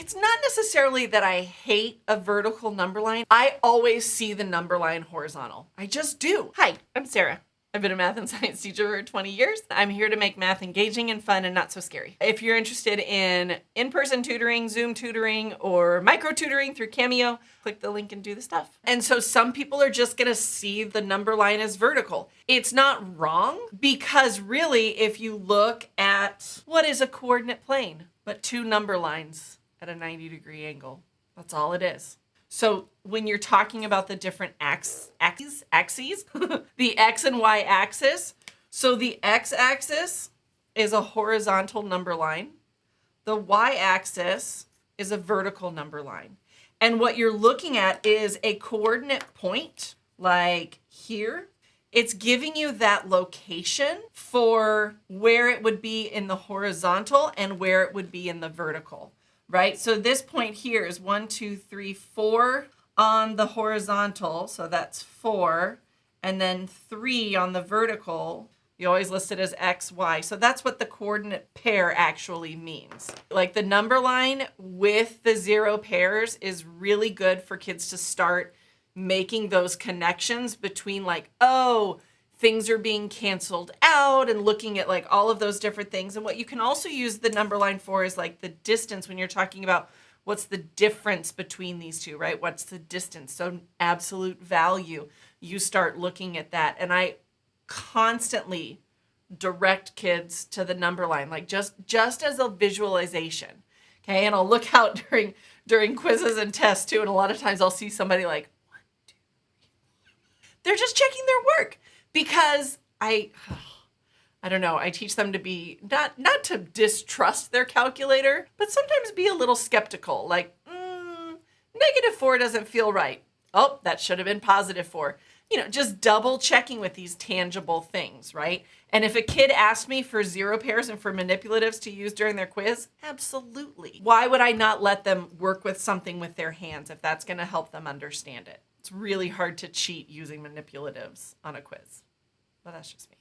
It's not necessarily that I hate a vertical number line. I always see the number line horizontal. I just do. Hi, I'm Sarah. I've been a math and science teacher for 20 years. I'm here to make math engaging and fun and not so scary. If you're interested in in-person tutoring, Zoom tutoring, or micro tutoring through Cameo, click the link and do the stuff. And so some people are just gonna see the number line as vertical. It's not wrong, because really, if you look at what is a coordinate plane, but two number lines at a 90-degree angle, that's all it is. So when you're talking about the different axes, the X and Y axis, so the X axis is a horizontal number line. The Y axis is a vertical number line. And what you're looking at is a coordinate point, like here. It's giving you that location for where it would be in the horizontal and where it would be in the vertical. Right? So this point here is 1, 2, 3, 4 on the horizontal. So that's 4. And then 3 on the vertical. You always list it as X, Y. So that's what the coordinate pair actually means. Like the number line with the 0 pairs is really good for kids to start making those connections between like, oh, things are being canceled out, and looking at like all of those different things. And what you can also use the number line for is like the distance when you're talking about what's the difference between these two, right? What's the distance? So absolute value, you start looking at that. And I constantly direct kids to the number line, like just as a visualization. Okay. And I'll look out during quizzes and tests too. And a lot of times I'll see somebody like, 1, 2, 3. They're just checking their work. Because I don't know, I teach them to be, not to distrust their calculator, but sometimes be a little skeptical. Like, -4 doesn't feel right. Oh, that should have been +4. You know, just double checking with these tangible things, right? And if a kid asked me for 0 pairs and for manipulatives to use during their quiz, absolutely. Why would I not let them work with something with their hands if that's going to help them understand it? It's really hard to cheat using manipulatives on a quiz. But that's just me.